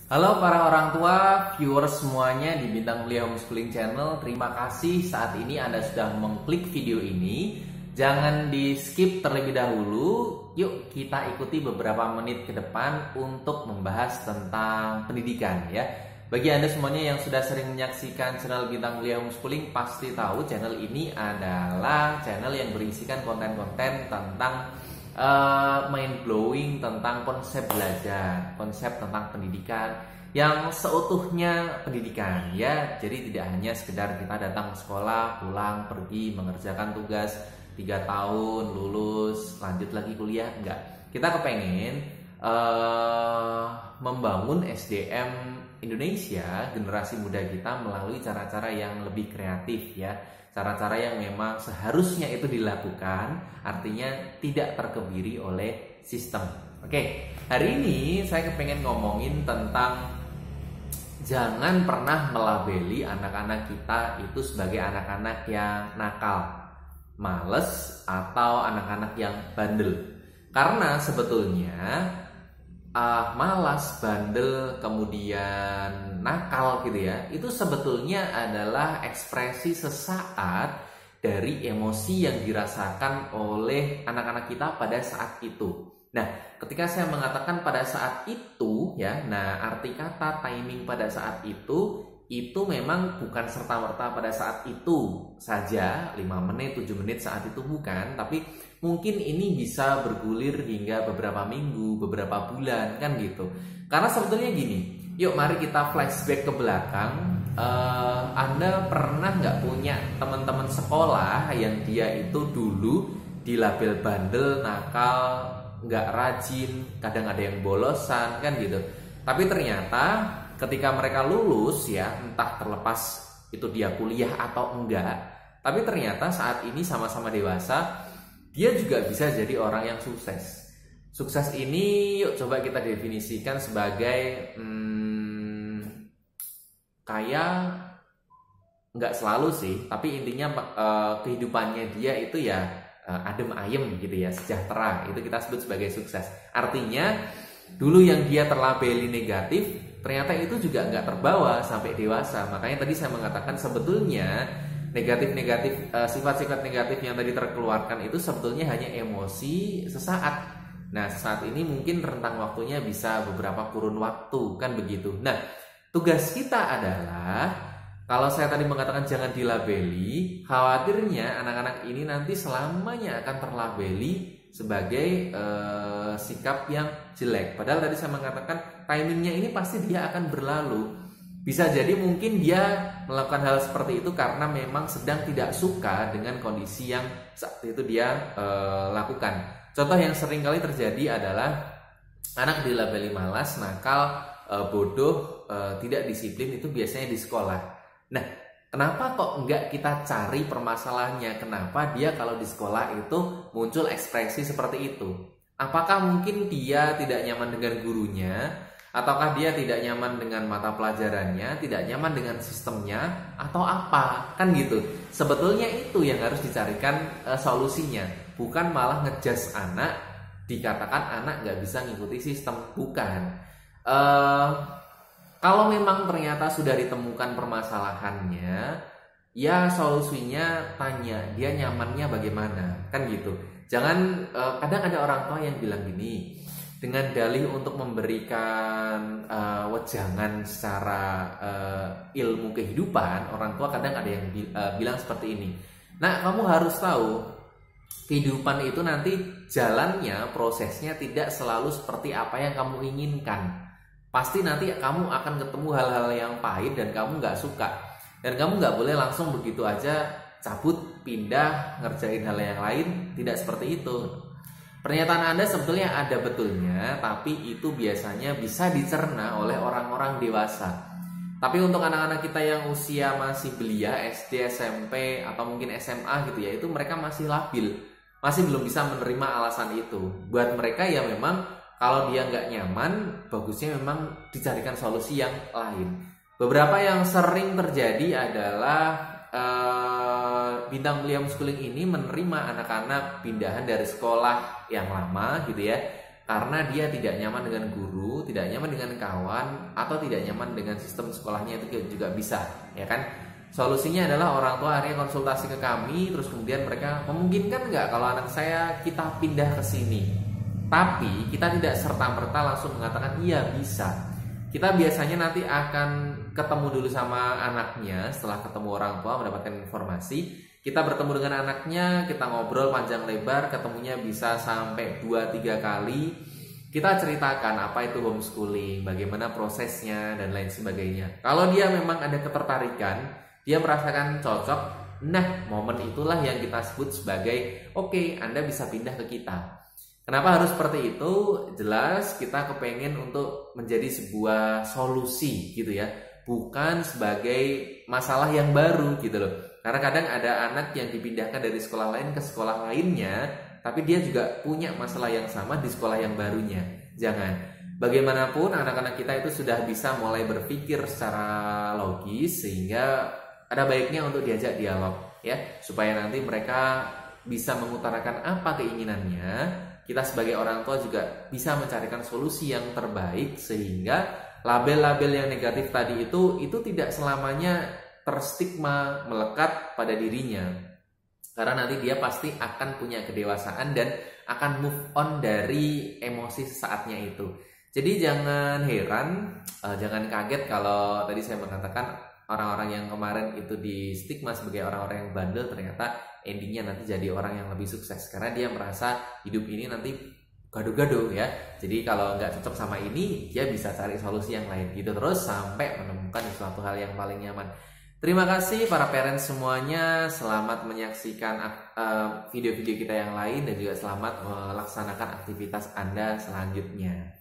Halo para orang tua, viewers semuanya di Bintang Mulia Homeschooling Channel. Terima kasih saat ini Anda sudah mengklik video ini. Jangan di skip terlebih dahulu. Yuk kita ikuti beberapa menit ke depan untuk membahas tentang pendidikan ya. Bagi Anda semuanya yang sudah sering menyaksikan channel Bintang Mulia Homeschooling pasti tahu channel ini adalah channel yang berisikan konten-konten tentang mind blowing tentang konsep belajar, konsep tentang pendidikan yang seutuhnya pendidikan ya. Jadi tidak hanya sekedar kita datang ke sekolah, pulang, pergi, mengerjakan tugas 3 tahun, lulus, lanjut lagi kuliah, enggak. Kita kepengen membangun SDM Indonesia, generasi muda kita melalui cara-cara yang lebih kreatif ya. Cara-cara yang memang seharusnya itu dilakukan, artinya tidak terkebiri oleh sistem. Oke, hari ini saya kepengen ngomongin tentang jangan pernah melabeli anak-anak kita itu sebagai anak-anak yang nakal, males, atau anak-anak yang bandel. Karena sebetulnya malas, bandel, kemudian nakal gitu ya, itu sebetulnya adalah ekspresi sesaat dari emosi yang dirasakan oleh anak-anak kita pada saat itu. Nah, ketika saya mengatakan pada saat itu ya, nah arti kata timing pada saat itu memang bukan serta-merta pada saat itu saja, 5 menit, 7 menit saat itu bukan, tapi mungkin ini bisa bergulir hingga beberapa minggu, beberapa bulan kan gitu. Karena sebetulnya gini, yuk mari kita flashback ke belakang. Anda pernah nggak punya teman-teman sekolah yang dia itu dulu dilabel bandel, nakal, nggak rajin, kadang ada yang bolosan kan gitu. Tapi ternyata ketika mereka lulus ya, entah terlepas itu dia kuliah atau enggak, tapi ternyata saat ini sama-sama dewasa, dia juga bisa jadi orang yang sukses. Sukses ini yuk coba kita definisikan sebagai kaya, nggak selalu sih, tapi intinya kehidupannya dia itu ya adem ayem gitu ya, sejahtera, itu kita sebut sebagai sukses. Artinya dulu yang dia terlabeli negatif, ternyata itu juga nggak terbawa sampai dewasa. Makanya tadi saya mengatakan sebetulnya negatif-negatif, sifat-sifat negatif yang tadi terkeluarkan itu sebetulnya hanya emosi sesaat. Nah, saat ini mungkin rentang waktunya bisa beberapa kurun waktu, kan begitu. Nah, tugas kita adalah, kalau saya tadi mengatakan jangan dilabeli, khawatirnya anak-anak ini nanti selamanya akan terlabeli sebagai sikap yang jelek. Padahal tadi saya mengatakan timingnya ini pasti dia akan berlalu. Bisa jadi mungkin dia melakukan hal seperti itu karena memang sedang tidak suka dengan kondisi yang saat itu dia lakukan. Contoh yang sering kali terjadi adalah anak dilabeli malas, nakal, bodoh, tidak disiplin, itu biasanya di sekolah. Nah, kenapa kok enggak kita cari permasalahannya? Kenapa dia kalau di sekolah itu muncul ekspresi seperti itu? Apakah mungkin dia tidak nyaman dengan gurunya? Ataukah dia tidak nyaman dengan mata pelajarannya? Tidak nyaman dengan sistemnya? Atau apa? Kan gitu. Sebetulnya itu yang harus dicarikan solusinya. Bukan malah ngejudge anak, dikatakan anak nggak bisa ngikuti sistem. Bukan. Kalau memang ternyata sudah ditemukan permasalahannya, ya solusinya tanya, dia nyamannya bagaimana, kan gitu. Jangan, kadang ada orang tua yang bilang gini, dengan dalih untuk memberikan wejangan secara ilmu kehidupan, orang tua kadang ada yang bilang seperti ini. Nah, kamu harus tahu, kehidupan itu nanti jalannya, prosesnya tidak selalu seperti apa yang kamu inginkan. Pasti nanti kamu akan ketemu hal-hal yang pahit dan kamu nggak suka. Dan kamu nggak boleh langsung begitu aja cabut, pindah, ngerjain hal yang lain. Tidak seperti itu. Pernyataan Anda sebetulnya ada betulnya, tapi itu biasanya bisa dicerna oleh orang-orang dewasa. Tapi untuk anak-anak kita yang usia masih belia, SD, SMP, atau mungkin SMA gitu ya, itu mereka masih labil. Masih belum bisa menerima alasan itu. Buat mereka ya memang kalau dia nggak nyaman, bagusnya memang dicarikan solusi yang lain. Beberapa yang sering terjadi adalah Bintang Mulia Homeschooling ini menerima anak-anak pindahan dari sekolah yang lama gitu ya karena dia tidak nyaman dengan guru, tidak nyaman dengan kawan, atau tidak nyaman dengan sistem sekolahnya, itu juga bisa, ya kan? Solusinya adalah orang tua akhirnya konsultasi ke kami, terus kemudian mereka memungkinkan nggak kalau anak saya kita pindah ke sini. Tapi kita tidak serta-merta langsung mengatakan iya bisa. Kita biasanya nanti akan ketemu dulu sama anaknya, setelah ketemu orang tua mendapatkan informasi. Kita bertemu dengan anaknya, kita ngobrol panjang lebar, ketemunya bisa sampai 2-3 kali. Kita ceritakan apa itu homeschooling, bagaimana prosesnya, dan lain sebagainya. Kalau dia memang ada ketertarikan, dia merasakan cocok, nah momen itulah yang kita sebut sebagai oke, Anda bisa pindah ke kita. Kenapa harus seperti itu? Jelas kita kepengen untuk menjadi sebuah solusi gitu ya, bukan sebagai masalah yang baru gitu loh. Karena kadang ada anak yang dipindahkan dari sekolah lain ke sekolah lainnya, tapi dia juga punya masalah yang sama di sekolah yang barunya. Jangan. Bagaimanapun anak-anak kita itu sudah bisa mulai berpikir secara logis, sehingga ada baiknya untuk diajak dialog ya, supaya nanti mereka bisa mengutarakan apa keinginannya. Kita sebagai orang tua juga bisa mencarikan solusi yang terbaik, sehingga label-label yang negatif tadi itu tidak selamanya terstigma melekat pada dirinya, karena nanti dia pasti akan punya kedewasaan dan akan move on dari emosi saatnya itu. Jadi jangan heran, jangan kaget kalau tadi saya mengatakan orang-orang yang kemarin itu di stigma sebagai orang-orang yang bandel, ternyata endingnya nanti jadi orang yang lebih sukses, karena dia merasa hidup ini nanti gado-gado ya. Jadi kalau nggak cocok sama ini, dia bisa cari solusi yang lain gitu terus sampai menemukan suatu hal yang paling nyaman. Terima kasih para parents semuanya, selamat menyaksikan video-video kita yang lain, dan juga selamat melaksanakan aktivitas Anda selanjutnya.